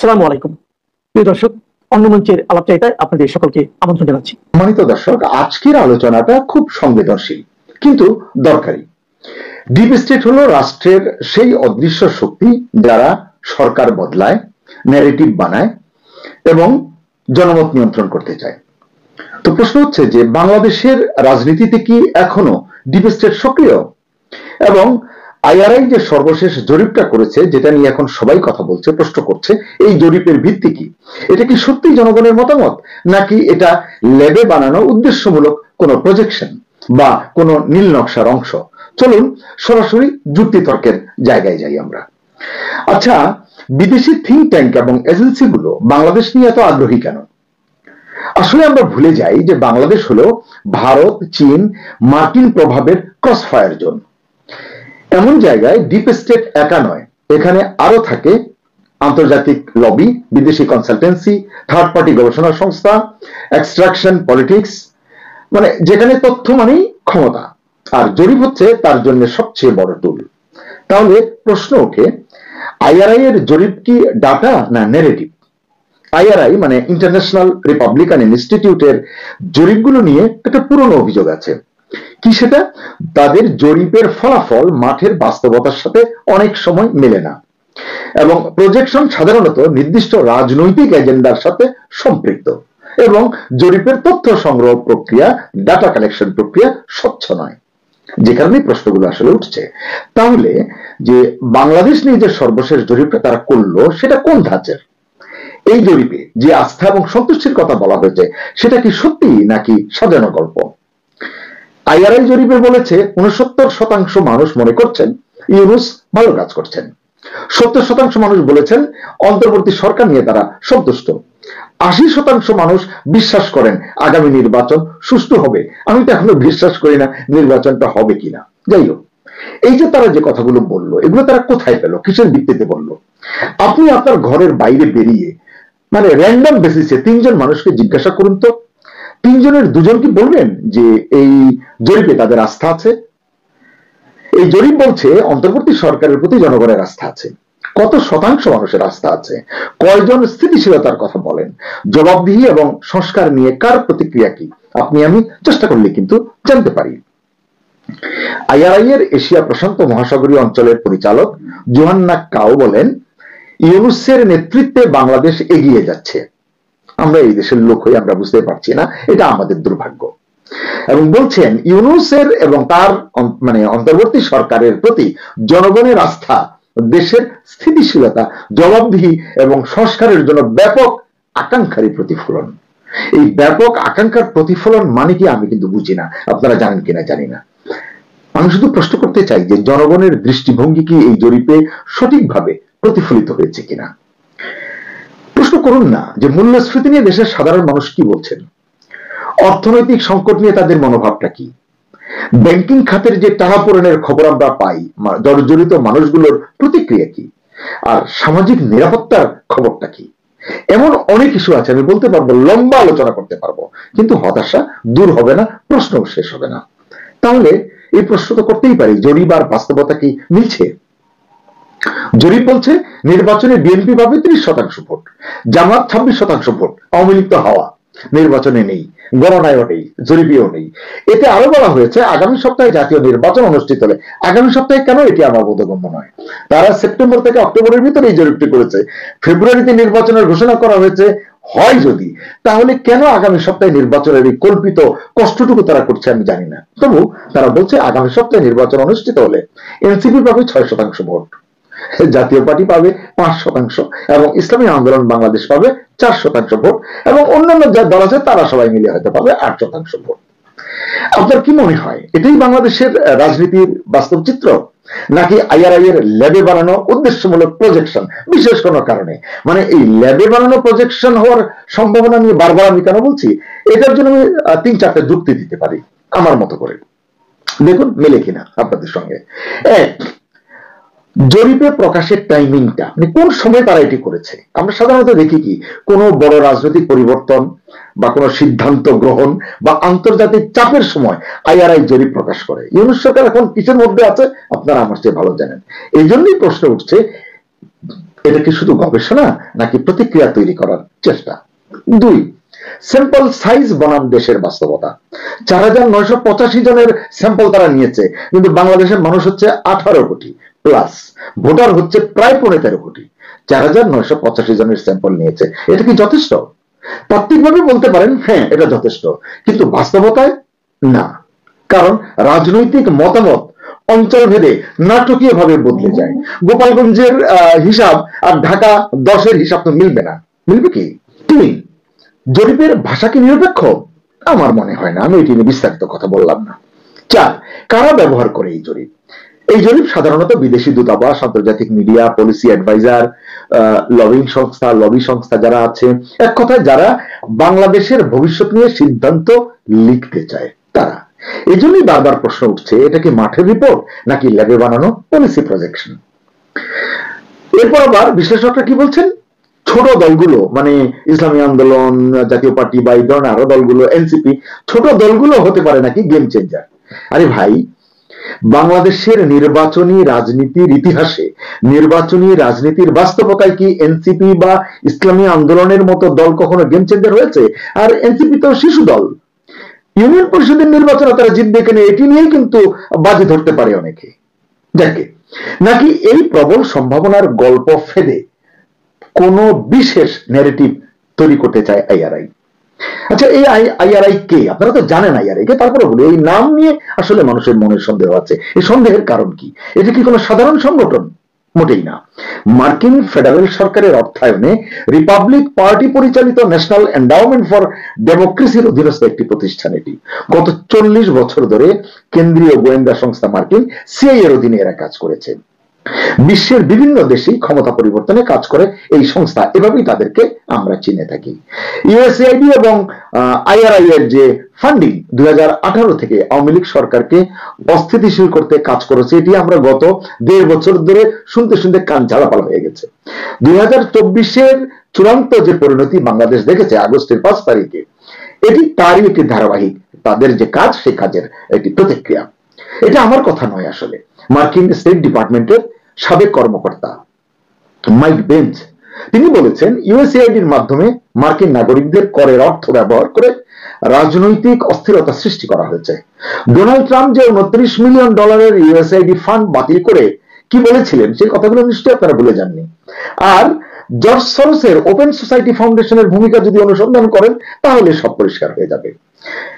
আসসালামু আলাইকুম প্রিয় দর্শক, অন্য মঞ্চের আলাপচারিতায় আপনাদের সকলকে আমন্ত্রণ জানাচ্ছি। সম্মানিত দর্শক, আজকের আলোচনাটা খুব সংবেদনশীল কিন্তু দরকারি। ডিপ স্টেট হলো রাষ্ট্রের সেই অদৃশ্য শক্তি যারা সরকার বদলায়, ন্যারেটিভ বানায় এবং জনমত নিয়ন্ত্রণ করতে চায়। তো প্রশ্ন হচ্ছে যে বাংলাদেশের রাজনীতিতে কি এখনো ডিপ স্টেট সক্রিয়? এবং আইআরআই যে সর্বশেষ জরিপটা করেছে, যেটা নিয়ে এখন সবাই কথা বলছে, প্রশ্ন করছে এই জরিপের ভিত্তি কি? এটা কি সত্যি জনগণের মতামত, নাকি এটা ল্যাবে বানানো উদ্দেশ্যমূলক কোনো প্রজেকশন বা কোনো নীল নকশার অংশ? চলুন সরাসরি যুক্তিতর্কের জায়গায় যাই আমরা। আচ্ছা, বিদেশি থিঙ্ক ট্যাঙ্ক এবং এজেন্সিগুলো বাংলাদেশ নিয়ে এত আগ্রহী কেন? আসলে আমরা ভুলে যাই যে বাংলাদেশ হলো ভারত, চীন, মার্কিন প্রভাবের ক্রস ফায়ার জোন। এমন জায়গায় ডিপ স্টেট একা নয়, এখানে আরো থাকে আন্তর্জাতিক লবি, বিদেশি কনসালটেন্সি, থার্ড পার্টি গবেষণা সংস্থা, এক্সট্রাকশন পলিটিক্স, মানে যেখানে তথ্য মানেই ক্ষমতা, আর জরিপ হচ্ছে তার জন্য সবচেয়ে বড় টুল। তাহলে প্রশ্ন ওঠে, আইআরআই এর জরিপ কি ডাটা না ন্যারেটিভ? আইআরআই মানে ইন্টারন্যাশনাল রিপাবলিকান ইনস্টিটিউটের জরিপগুলো নিয়ে একটা পুরনো অভিযোগ আছে। কি সেটা? তাদের জরিপের ফলাফল মাঠের বাস্তবতার সাথে অনেক সময় মেলে না, এবং প্রজেকশন সাধারণত নির্দিষ্ট রাজনৈতিক এজেন্ডার সাথে সম্পৃক্ত, এবং জরিপের তথ্য সংগ্রহ প্রক্রিয়া, ডাটা কালেকশন প্রক্রিয়া স্বচ্ছ নয়, যে কারণে প্রশ্নগুলো আসলে উঠছে। তাহলে যে বাংলাদেশ নিয়ে যে সর্বশেষ জরিপটা তারা করলো, সেটা কোন ধাঁচের? এই জরিপে যে আস্থা এবং সন্তুষ্টির কথা বলা হয়েছে, সেটা কি সত্যি নাকি সাজানো গল্প? আইআরআই জরিপে বলেছে 69% মানুষ মনে করছেন ইউনূস ভালো কাজ করছেন, 70% মানুষ বলেছেন অন্তর্বর্তী সরকার নিয়ে তারা সন্তুষ্ট, 80% মানুষ বিশ্বাস করেন আগামী নির্বাচন সুষ্ঠু হবে। আমি তো এখনো বিশ্বাস করি না নির্বাচনটা হবে কিনা। যাই হোক, এই যে তারা যে কথাগুলো বললো, এগুলো তারা কোথায় পেল, কিসের ভিত্তিতে বললো? আপনি আপনার ঘরের বাইরে বেরিয়ে মানে র্যান্ডম বেসিসে 3 জন মানুষকে জিজ্ঞাসা করুন তো, 3 জনের 2 জন কি বলবেন যে এই জরিপে তাদের আস্থা আছে? এই জরিপ বলছে অন্তর্বর্তী সরকারের প্রতি জনগণের আস্থা আছে। কত শতাংশ মানুষের আস্থা আছে? কয়জন স্থিতিশীলতার কথা বলেন? জবাবদিহি এবং সংস্কার নিয়ে কার প্রতিক্রিয়া কি? আপনি আমি চেষ্টা করলে কিন্তু জানতে পারি। আইআরআই এর এশিয়া প্রশান্ত মহাসাগরীয় অঞ্চলের পরিচালক জোহান্না কাও বলেন, ইউনূসের নেতৃত্বে বাংলাদেশ এগিয়ে যাচ্ছে। আমরা এই দেশের লোক হয়ে আমরা বুঝতে পারছি না, এটা আমাদের দুর্ভাগ্য। এবং বলছেন ইউনূসের এবং তার মানে অন্তর্বর্তী সরকারের প্রতি জনগণের আস্থা দেশের স্থিতিশীলতা, জবাবদিহি এবং সংস্কারের জন্য ব্যাপক আকাঙ্ক্ষারই প্রতিফলন। এই ব্যাপক আকাঙ্ক্ষার প্রতিফলন মানে কি আমি কিন্তু বুঝি না, আপনারা জানেন কিনা জানি না। আমি শুধু প্রশ্ন করতে চাই যে জনগণের দৃষ্টিভঙ্গি কি এই জরিপে সঠিকভাবে প্রতিফলিত হয়েছে কিনা। প্রশ্ন করুন না যে মূল্যস্ফীতি নিয়ে দেশের সাধারণ মানুষ কি বলছেন, অর্থনৈতিক সংকট নিয়ে তাদের মনোভাবটা কি, ব্যাংকিং খাতের যে টানাপোড়েনের খবর আমরা পাই, জর্জরিত মানুষগুলোর প্রতিক্রিয়া কি, আর সামাজিক নিরাপত্তার খবরটা কি। এমন অনেক ইস্যু আছে, আমি বলতে পারবো, লম্বা আলোচনা করতে পারবো, কিন্তু হতাশা দূর হবে না, প্রশ্ন শেষ হবে না। তাহলে এই প্রশ্ন তো করতেই পারি, জরিপ আর বাস্তবতা কি মিলছে? জরিপ বলছে নির্বাচনে বিএনপি পাবে 30% ভোট, জামাত 26% ভোট, আওয়ামী লীগ তো হাওয়া, নির্বাচনে নেই, গণনায়ও নেই, জরিপেও নেই। এতে আরো বলা হয়েছে আগামী সপ্তাহে জাতীয় নির্বাচন অনুষ্ঠিত হলে, আগামী সপ্তাহে কেন এটি আমার বোধগম্য নয়। তারা সেপ্টেম্বর থেকে অক্টোবরের ভিতরে এই জরিপটি করেছে, ফেব্রুয়ারিতে নির্বাচনের ঘোষণা করা হয়েছে হয় যদি, তাহলে কেন আগামী সপ্তাহে নির্বাচনের এই কল্পিত কষ্টটুকু তারা করছে আমি জানি না। তবু তারা বলছে আগামী সপ্তাহে নির্বাচন অনুষ্ঠিত হলে এনসিপি পাবে 6% ভোট, জাতীয় পার্টি পাবে 5% এবং ইসলামী আন্দোলন বাংলাদেশ পাবে 4% ভোট, এবং অন্যান্য যা দল আছে তারা সবাই মিলে হয়তো পাবে 8% ভোট। আপনার কি মনে হয় এটাই বাংলাদেশের রাজনীতির বাস্তব চিত্র, নাকি আইআরআই এর ল্যাবে বানানো উদ্দেশ্যমূলক প্রজেকশন বিশেষ কোনো কারণে? মানে এই ল্যাবে বানানো প্রজেকশন হওয়ার সম্ভাবনা নিয়ে বারবার আমি কেন বলছি, এটার জন্য আমি 3-4টা যুক্তি দিতে পারি আমার মতো করে, দেখুন মেলে কিনা আপনাদের সঙ্গে। এক, জরিপে প্রকাশের টাইমিংটা, মানে কোন সময় তারা এটি করেছে। আমরা সাধারণত দেখি কি কোনো বড় রাজনৈতিক পরিবর্তন বা কোনো সিদ্ধান্ত গ্রহণ বা আন্তর্জাতিক চাপের সময় আইআরআই জরিপ প্রকাশ করে। ইউনূস সরকার এখন কিসের মধ্যে আছে আপনারা আমার চেয়ে ভালো জানেন। এই জন্যই প্রশ্ন উঠছে এটা কি শুধু গবেষণা নাকি প্রতিক্রিয়া তৈরি করার চেষ্টা? 2, স্যাম্পল সাইজ বনাম দেশের বাস্তবতা। 4,985 জনের স্যাম্পল তারা নিয়েছে, কিন্তু বাংলাদেশের মানুষ হচ্ছে 18 কোটি প্লাস, ভোটার হচ্ছে প্রায় 15 কোটি। 4,985 জনের স্যাম্পল নিয়েছে, এটা কি যথেষ্ট? তাত্ত্বিকভাবে বলতে পারেন হ্যাঁ এটা যথেষ্ট, কিন্তু বাস্তবতায় না। কারণ রাজনৈতিক মতামত অঞ্চল ভেদে নাটকীয় ভাবে বদলে যায়। গোপালগঞ্জের হিসাব আর ঢাকা 10-এর হিসাব তো মিলবে না। মিলবে কি? 3, জরিপের ভাষা কি নিরপেক্ষ? আমার মনে হয় না, আমি এটি নিয়ে বিস্তারিত কথা বললাম না। 4, কারা ব্যবহার করে এই জরিপ? এই জরিপ সাধারণত বিদেশি দূতাবাস, আন্তর্জাতিক মিডিয়া, পলিসি অ্যাডভাইজার, লবি সংস্থা যারা আছে, এক কথায় যারা বাংলাদেশের ভবিষ্যৎ নিয়ে সিদ্ধান্ত লিখতে চায় তারা। এই জন্যই বারবার প্রশ্ন উঠছে, এটা কি মাঠের রিপোর্ট নাকি ল্যাবে বানানো পলিসি প্রজেকশন? এরপর আবার বিশ্লেষকরা কি বলছেন, ছোট দলগুলো মানে ইসলামী আন্দোলন, জাতীয় পার্টি বা এই ধরনের আরো দলগুলো, এনসিপি, ছোট দলগুলো হতে পারে নাকি গেম চেঞ্জার। আরে ভাই, বাংলাদেশের নির্বাচনী রাজনীতির ইতিহাসে, নির্বাচনী রাজনীতির বাস্তবতায় কি এনসিপি বা ইসলামী আন্দোলনের মতো দল কখনো গেম চেঞ্জার হয়েছে? আর এনসিপি তো শিশু দল, ইউনিয়ন পরিষদের নির্বাচনে তারা জিতবে কেন এটি নিয়েই কিন্তু বাজি ধরতে পারে অনেকে। যাকে নাকি এই প্রবল সম্ভাবনার গল্প ফেলে কোন বিশেষ ন্যারেটিভ তৈরি করতে চায় আইআরআই? আচ্ছা, এই আইআরআই কে? আপনারা তো জানেন আইআরআই কে, তারপরে বলি এই নাম নিয়ে আসলে মানুষের মনের সন্দেহ আছে। এই সন্দেহের কারণ কি? এটা কি কোনো সাধারণ সংগঠন? মোটেই না। মার্কিন ফেডারেল সরকারের অর্থায়নে রিপাবলিক পার্টি পরিচালিত ন্যাশনাল এন্ডাওমেন্ট ফর ডেমোক্রেসির অধীনস্থ একটি প্রতিষ্ঠান এটি। গত 40 বছর ধরে কেন্দ্রীয় গোয়েন্দা সংস্থা মার্কিন সিআইএ এর অধীনে এরা কাজ করেছে। বিশ্বের বিভিন্ন দেশেই ক্ষমতা পরিবর্তনে কাজ করে এই সংস্থা, এভাবেই তাদেরকে আমরা চিনে থাকি। ইউএসএআইডি এবং আইআরআই এর যে ফান্ডিং 2018 থেকে আওয়ামী লীগ সরকারকে অস্থিতিশীল করতে কাজ করেছে, এটি আমরা গত 1.5 বছর ধরে শুনতে শুনতে কান ঝালাপালা হয়ে গেছে। 2024-এর চূড়ান্ত যে পরিণতি বাংলাদেশ দেখেছে আগস্টের 5 তারিখে, এটি তারই একটি ধারাবাহিক, তাদের যে কাজ সেই কাজের একটি প্রতিক্রিয়া। এটা আমার কথা নয়, আসলে মার্কিন স্টেট ডিপার্টমেন্টের সাবেক কর্মকর্তা মাইক বেঞ্চ তিনি বলেছেন, ইউএসএআইডির মাধ্যমে মার্কিন নাগরিকদের করের অর্থ ব্যবহার করে রাজনৈতিক অস্থিরতা সৃষ্টি করা হয়েছে। ডোনাল্ড ট্রাম্প যে $29 মিলিয়ন ইউএসএআইডি ফান্ড বাতিল করে কি বলেছিলেন সেই কথাগুলো নিশ্চয়ই আপনারা ভুলে যাননি। আর জর্জ সরোসের ওপেন সোসাইটি ফাউন্ডেশনের ভূমিকা যদি অনুসন্ধান করেন তাহলে সব পরিষ্কার হয়ে যাবে,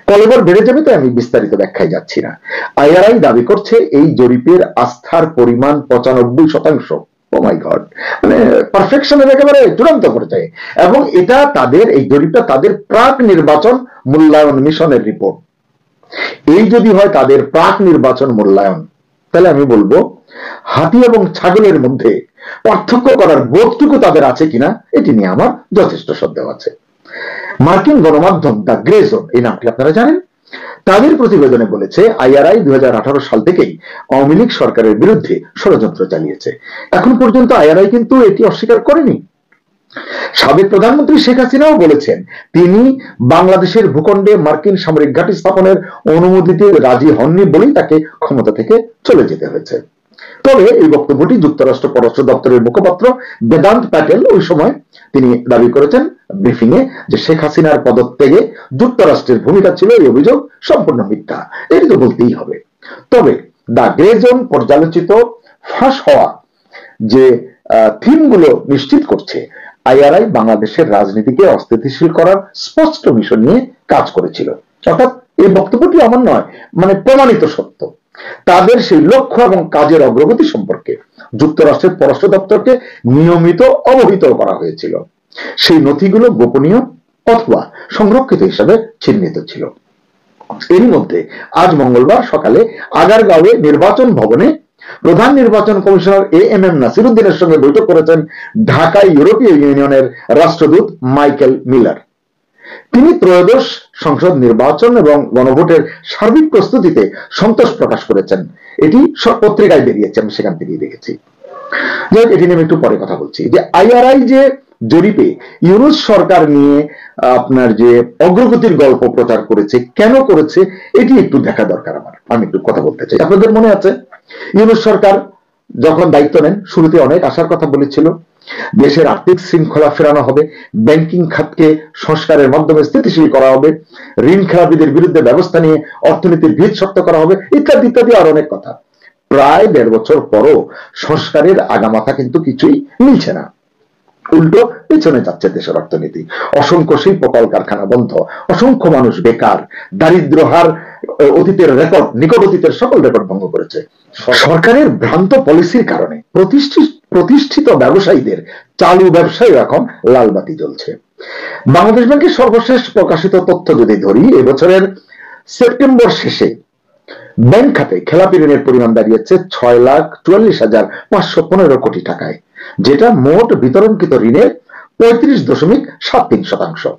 কলেবর বেড়ে যাবে। তাই আমি বিস্তারিত ব্যাখ্যায় যাচ্ছি না। আইআরআই দাবি করছে এই জরিপের আস্থার পরিমাণ 95%। ও মাই গড, মানে পারফেকশনের একেবারে চূড়ান্ত পর্যায়ে। এবং এটা তাদের, এই জরিপটা তাদের প্রাক নির্বাচন মূল্যায়ন মিশনের রিপোর্ট। এই যদি হয় তাদের প্রাক নির্বাচন মূল্যায়ন, তাহলে আমি বলবো হাতি এবং ছাগলের মধ্যে পার্থক্য করার বোধটুকু তাদের আছে কিনা এটি নিয়ে আমার যথেষ্ট সন্দেহ আছে। মার্কিন গণমাধ্যম দ্য গ্রে জোন, এই নামটি আপনারা জানেন, তাদের প্রতিবেদনে বলেছে আইআরআই 2018 সাল থেকেই আওয়ামী লীগ সরকারের বিরুদ্ধে ষড়যন্ত্র চালিয়েছে। এখন পর্যন্ত আইআরআই কিন্তু এটি অস্বীকার করেনি। সাবেক প্রধানমন্ত্রী শেখ হাসিনাও বলেছেন তিনি বাংলাদেশের ভূখণ্ডে মার্কিন সামরিক ঘাঁটি স্থাপনের অনুমতিতে রাজি হননি বলেই তাকে ক্ষমতা থেকে চলে যেতে হয়েছে। তবে এই বক্তব্যটি যুক্তরাষ্ট্র পররাষ্ট্র দপ্তরের মুখপাত্র বেদান্ত প্যাটেল ওই সময় তিনি দাবি করেছেন ব্রিফিং এ যে শেখ হাসিনার পদত্যাগে যুক্তরাষ্ট্রের ভূমিকা ছিল, এই অভিযোগ সম্পূর্ণ মিথ্যা। এটি তো বলতেই হবে। তবে দ্য গ্রে জোন পর্যালোচিত ফাঁস হওয়া যে থিমগুলো নিশ্চিত করছে আইআরআই বাংলাদেশের রাজনীতিকে অস্থিতিশীল করার স্পষ্ট মিশন নিয়ে কাজ করেছিল। অর্থাৎ এই বক্তব্যটি আমার নয়, মানে প্রমাণিত সত্য। তাদের সেই লক্ষ্য এবং কাজের অগ্রগতি সম্পর্কে যুক্তরাষ্ট্রের পররাষ্ট্র দপ্তরকে নিয়মিত অবহিত করা হয়েছিল। সেই নথিগুলো গোপনীয় অথবা সংরক্ষিত হিসাবে চিহ্নিত ছিল। এরই মধ্যে আজ মঙ্গলবার সকালে আগারগাঁওয়ে নির্বাচন ভবনে প্রধান নির্বাচন কমিশনার এএমএম নাসিরউদ্দিনের সঙ্গে বৈঠক করেছেন ঢাকায় ইউরোপীয় ইউনিয়নের রাষ্ট্রদূত মাইকেল মিলার। তিনি ত্রয়োদশ সংসদ নির্বাচন এবং গণভোটের সার্বিক প্রস্তুতিতে সন্তোষ প্রকাশ করেছেন। এটি সব পত্রিকায় বেরিয়েছে, আমি সেখান থেকেই দেখেছি। যাই হোক, এটি নিয়ে একটু পরে কথা বলছি। যে আইআরআই যে জরিপে ইউনূস সরকার নিয়ে আপনার যে অগ্রগতির গল্প প্রচার করেছে, কেন করেছে এটি একটু দেখা দরকার আমার। আমি একটু কথা বলতে চাই। আপনাদের মনে আছে ইউনূস সরকার যখন দায়িত্ব নেন শুরুতে অনেক আশার কথা বলেছিল দেশের আর্থিক শৃঙ্খলা ফেরানো হবে, ব্যাংকিং খাতকে সংস্কারের মাধ্যমে স্থিতিশীল করা হবে, ঋণ খেলাপিদের বিরুদ্ধে ব্যবস্থা নিয়ে অর্থনীতির ভিত শক্ত করা হবে, ইত্যাদি ইত্যাদি আর অনেক কথা। প্রায় 1.5 বছর পরও সংস্কারের আগামাথা কিন্তু কিছুই মিলছে না, উল্টো পেছনে যাচ্ছে দেশের অর্থনীতি। অসংখ্য শিল্প কলকারখানা বন্ধ, অসংখ্য মানুষ বেকার, দারিদ্র হার অতীতের রেকর্ড, নিকট অতীতের সকল রেকর্ড ভঙ্গ করেছে। সরকারের ভ্রান্ত পলিসির কারণে প্রতিষ্ঠিত ব্যবসায়ীদের চালু ব্যবসায়ী এখন লালবাতি জ্বলছে। বাংলাদেশ ব্যাংকের সর্বশেষ প্রকাশিত তথ্য যদি ধরি, এবছরের সেপ্টেম্বর শেষে ব্যাংক খাতে খেলাপি ঋণের পরিমাণ দাঁড়িয়েছে 6,44,515 কোটি টাকায়, যেটা মোট বিতরণকৃত ঋণের 35.73%।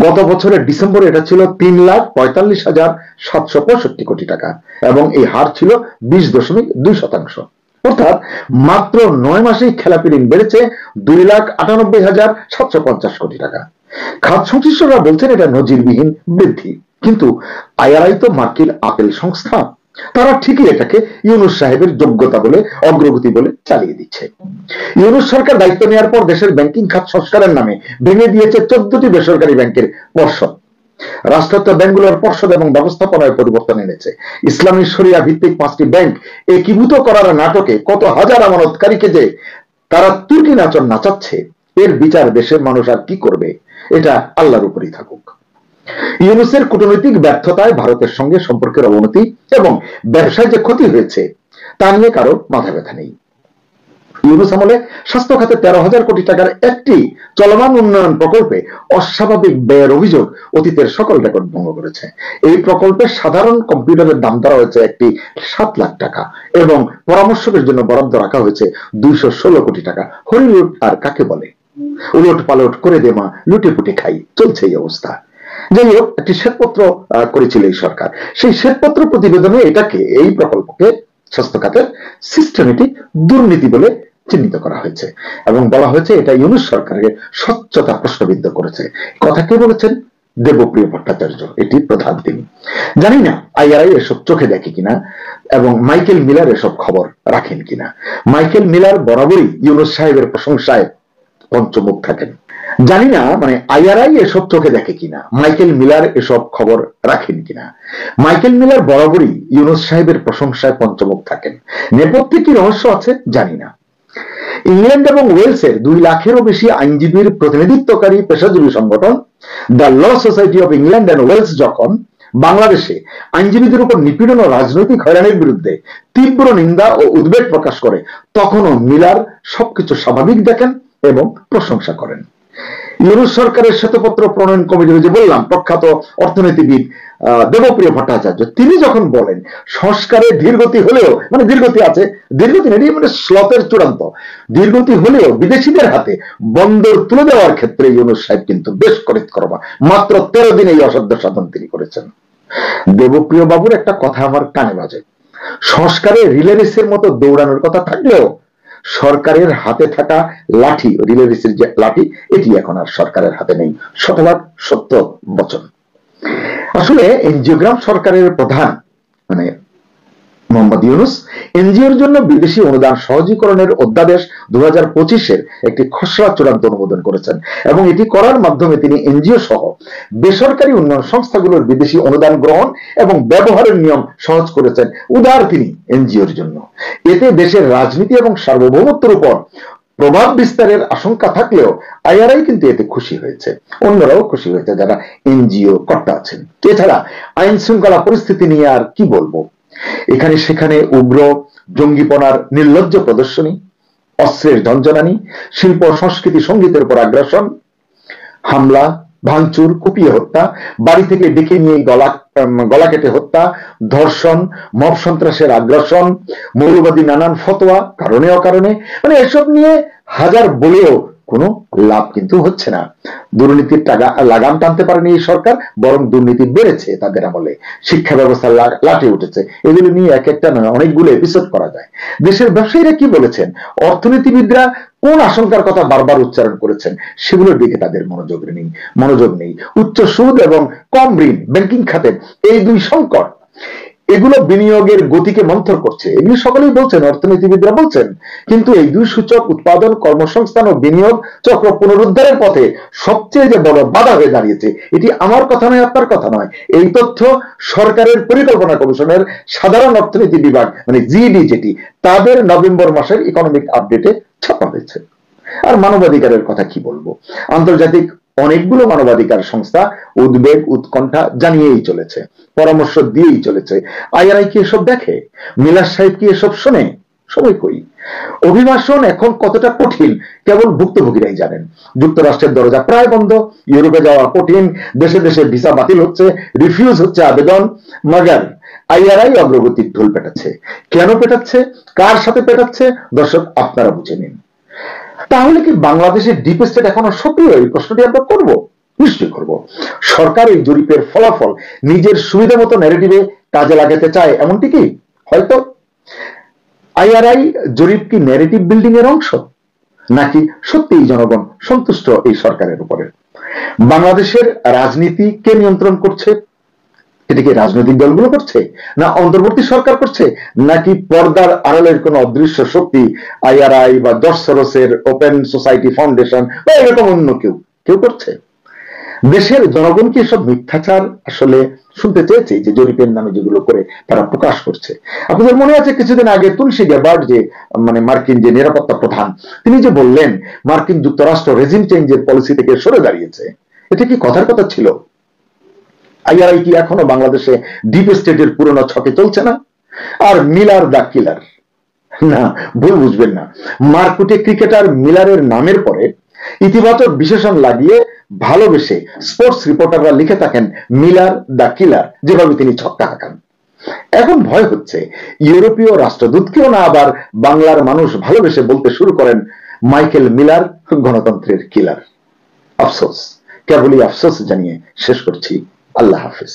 গত বছরের ডিসেম্বরে এটা ছিল 3,45,765 কোটি টাকা এবং এই হার ছিল 20.2%। অর্থাৎ মাত্র 9 মাসেই খেলাপি ঋণ বেড়েছে 2,98,750 কোটি টাকা। খাত সংশ্লিষ্টরা বলছেন এটা নজিরবিহীন বৃদ্ধি, কিন্তু আইআরআই তো মার্কিন আপেল সংস্থা, তারা ঠিকই এটাকে ইউনূস সাহেবের যোগ্যতা বলে, অগ্রগতি বলে চালিয়ে দিচ্ছে। ইউনূস সরকার দায়িত্ব নেওয়ার পর দেশের ব্যাংকিং খাত সংস্কারের নামে ভেঙে দিয়েছে 14টি বেসরকারি ব্যাংকের পর্ষদ। রাষ্ট্রায়ত্ত ব্যাংকগুলোর পর্ষদ এবং ব্যবস্থাপনায় পরিবর্তন এনেছে। ইসলামী শরিয়া ভিত্তিক 5টি ব্যাংক একীভূত করার নাটকে কত হাজার আমানতকারীকে যে তারা তুর্কি নাচন নাচাচ্ছে, এর বিচার দেশের মানুষ আর কি করবে? এটা আল্লাহর উপরই থাকুক। ইউনূসের কূটনৈতিক ব্যর্থতায় ভারতের সঙ্গে সম্পর্কের অবনতি এবং ব্যবসায় যে ক্ষতি হয়েছে তা নিয়ে কারো মাথা ব্যথা নেই। ইউনূস আমলে স্বাস্থ্য খাতে 13,000 কোটি টাকার একটি চলমান উন্নয়ন প্রকল্পে অস্বাভাবিক ব্যয়ের অভিযোগ অতীতের সকল রেকর্ড ভঙ্গ করেছে। এই প্রকল্পে সাধারণ কম্পিউটারের দাম ধরা হয়েছে একটি 7 লাখ টাকা এবং পরামর্শকের জন্য বরাদ্দ রাখা হয়েছে 216 কোটি টাকা। হরিলুট আর কাকে বলে? উলট পালট করে দেমা, লুটে পুটে খাই, চলছে এই অবস্থা। যাই হোক, একটি শ্বেতপত্র করেছিল এই সরকার। সেই শ্বেতপত্র প্রতিবেদনে এটাকে, এই প্রকল্পকে স্বাস্থ্য খাতের সিস্টেমেটিক দুর্নীতি বলে চিহ্নিত করা হয়েছে এবং বলা হয়েছে এটা ইউনূস সরকারের স্বচ্ছতা প্রশ্নবিদ্ধ করেছে। কথা কে বলেছেন? দেবপ্রিয় ভট্টাচার্য, এটি প্রধান তিনি। জানি না আইআরআই এসব চোখে দেখে কিনা এবং মাইকেল মিলার এসব খবর রাখেন কিনা। মাইকেল মিলার বরাবরই ইউনূস সাহেবের প্রশংসায় পঞ্চমুখ থাকেন। জানি না আইআরআই এসব চোখে দেখে কিনা, মাইকেল মিলার এসব খবর রাখেন কিনা। মাইকেল মিলার বরাবরই ইউনূস সাহেবের প্রশংসায় পঞ্চমুখ থাকেন। নেপথ্যে কি রহস্য আছে জানি না। ইংল্যান্ড এবং ওয়েলসের 2 লাখেরও বেশি আইনজীবীর প্রতিনিধিত্বকারী পেশাজীবী সংগঠন the law society of England and Wales যখন বাংলাদেশে আইনজীবীদের উপর নিপীড়ন ও রাজনৈতিক হয়রানির বিরুদ্ধে তীব্র নিন্দা ও উদ্বেগ প্রকাশ করে, তখনও মিলার সবকিছু স্বাভাবিক দেখেন এবং প্রশংসা করেন। ইউনূস সরকারের শ্বেতপত্র প্রণয়ন কমিটির যে বললাম প্রখ্যাত অর্থনীতিবিদ দেবপ্রিয় ভট্টাচার্য, তিনি যখন বলেন সংস্কারে ধীরগতি হলেও, ধীরগতি আছে, ধীরগতি নেই, স্লথের চূড়ান্ত ধীরগতি হলেও বিদেশিদের হাতে বন্দর তুলে দেওয়ার ক্ষেত্রে ইউনূস সাহেব কিন্তু বেশ করিতকর্মা। মাত্র 13 দিনে এই অসাধ্য সাধন তিনি করেছেন। দেবপ্রিয় বাবুর একটা কথা আমার কানে বাজে, সংস্কারে রিলে রেসের মতো দৌড়ানোর কথা থাকলেও সরকারের হাতে থাকা লাঠি, রিলে রেসের যে লাঠি, এটি এখন আর সরকারের হাতে নেই। শতভাগ সত্য বচন। আসলে এনজিওগ্রাম সরকারের প্রধান মোহাম্মদ ইউনূস এনজিওর জন্য বিদেশি অনুদান সহজীকরণের অধ্যাদেশ 2025-এর একটি খসড়া চূড়ান্ত অনুমোদন করেছেন এবং এটি করার মাধ্যমে তিনি এনজিও সহ বেসরকারি উন্নয়ন সংস্থাগুলোর বিদেশি অনুদান গ্রহণ এবং ব্যবহারের নিয়ম সহজ করেছেন উদার তিনি এনজিওর জন্য। এতে দেশের রাজনীতি এবং সার্বভৌমত্বের উপর প্রভাব বিস্তারের আশঙ্কা থাকলেও আইআরআই কিন্তু এতে খুশি হয়েছে, অন্যরাও খুশি হয়েছে যারা এনজিও কর্তা আছেন। এছাড়া আইন শৃঙ্খলা পরিস্থিতি নিয়ে আর কি বলবো, এখানে সেখানে উগ্র জঙ্গিপনার নির্লজ্জ প্রদর্শনী, অস্ত্রের ঝঞ্ঝনানি, শিল্প সংস্কৃতি সঙ্গীতের উপর আগ্রাসন, হামলা, ভাঙচুর, কুপিয়ে হত্যা, বাড়ি থেকে ডেকে নিয়ে গলা কেটে হত্যা, ধর্ষণ, মব সন্ত্রাসের আগ্রাসন, মৌলবাদী নানান ফতোয়া কারণে অকারণে, এসব নিয়ে হাজার বলেও কোনো লাভ কিন্তু হচ্ছে না। দুর্নীতির লাগাম টানতে পারেনি এই সরকার, বরং দুর্নীতি বেড়েছে তাদের আমলে। শিক্ষা ব্যবস্থা লাটে উঠেছে। এগুলো নিয়ে এক একটা নয়, অনেকগুলো এপিসোড করা যায়। দেশের ব্যবসায়ীরা কি বলেছেন, অর্থনীতিবিদরা কোন আশঙ্কার কথা বারবার উচ্চারণ করেছেন, সেগুলোর দিকে তাদের মনোযোগ নেই। উচ্চ সুদ এবং কম ঋণ, ব্যাংকিং খাতের এই দুই সংকট, এগুলো বিনিয়োগের গতিকে মন্থর করছে, এগুলি সকলেই বলছেন, অর্থনীতিবিদরা বলছেন। কিন্তু এই দুই সূচক উৎপাদন, কর্মসংস্থান ও বিনিয়োগ চক্র পুনরুদ্ধারের পথে সবচেয়ে যে বড় বাধা হয়ে দাঁড়িয়েছে, এটি আমার কথা নয়, আপনার কথা নয়। এই তথ্য সরকারের পরিকল্পনা কমিশনের সাধারণ অর্থনীতি বিভাগ মানে জিডি যেটি, তাদের নভেম্বর মাসের ইকোনমিক আপডেটে ছাপা হয়েছে। আর মানবাধিকারের কথা কি বলবো, আন্তর্জাতিক অনেকগুলো মানবাধিকার সংস্থা উদ্বেগ উৎকণ্ঠা জানিয়েই চলেছে, পরামর্শ দিয়েই চলেছে। আইআরআই কি এসব দেখে? মিলার সাহেব কি এসব শোনে? সবাই কই। অভিবাসন এখন কতটা কঠিন কেবল ভুক্তভোগীরাই জানেন। যুক্তরাষ্ট্রের দরজা প্রায় বন্ধ, ইউরোপে যাওয়া কঠিন, দেশে দেশে ভিসা বাতিল হচ্ছে, রিফিউজ হচ্ছে আবেদন। মাগার আইআরআই অগ্রগতির ঢোল পেটাচ্ছে। কেন পেটাচ্ছে, কার সাথে পেটাচ্ছে, দর্শক আপনারা বুঝে নিন। তাহলে কি বাংলাদেশের ডিপ স্টেট এখনো সক্রিয়? এই প্রশ্নটি আমরা করব, নিশ্চয়ই করব। সরকার এই জরিপের ফলাফল নিজের সুবিধা মতো ন্যারেটিভে কাজে লাগাতে চায়, এমনটি কি? হয়তো। আইআরআই জরিপ কি ন্যারেটিভ বিল্ডিং এর অংশ, নাকি সত্যিই জনগণ সন্তুষ্ট এই সরকারের উপরে? বাংলাদেশের রাজনীতি কে নিয়ন্ত্রণ করছে? এটা কি রাজনৈতিক দলগুলো করছে, না অন্তর্বর্তী সরকার করছে, নাকি পর্দার আড়ালের কোন অদৃশ্য শক্তি, আইআরআই বা জর্জ সরোসের ওপেন সোসাইটি ফাউন্ডেশন বা এরকম অন্য কেউ কেউ করছে? দেশের জনগণ কি সব মিথ্যাচার আসলে শুনতে চেয়েছে যে জরিপের নামে যেগুলো করে তারা প্রকাশ করছে? আপনাদের মনে আছে কিছুদিন আগে তুলসী গ্যাবার্ড যে মানে মার্কিন যে নিরাপত্তা প্রধান, তিনি যে বললেন মার্কিন যুক্তরাষ্ট্র রেজিম চেঞ্জের পলিসি থেকে সরে দাঁড়িয়েছে, এটা কি কথার কথা ছিল? আইআরআই কি এখনো বাংলাদেশে ডিপ স্টেটের পুরনো ছকে চলছে না? আর মিলার দা কিলার, না ভুল বুঝবেন না, মারকুটে ক্রিকেটার মিলারের নামের পরে ইতিবাচক বিশেষণ লাগিয়ে ভালোবেসে স্পোর্টস রিপোর্টাররা লিখে থাকেন মিলার দা কিলার, যেভাবে তিনি ছক্কা হাঁকান। এখন ভয় হচ্ছে ইউরোপীয় রাষ্ট্রদূতকেও না আবার বাংলার মানুষ ভালোবেসে বলতে শুরু করেন মাইকেল মিলার গণতন্ত্রের কিলার। আফসোস, কেবলই আফসোস জানিয়ে শেষ করছি। আল্লাহ হাফিজ।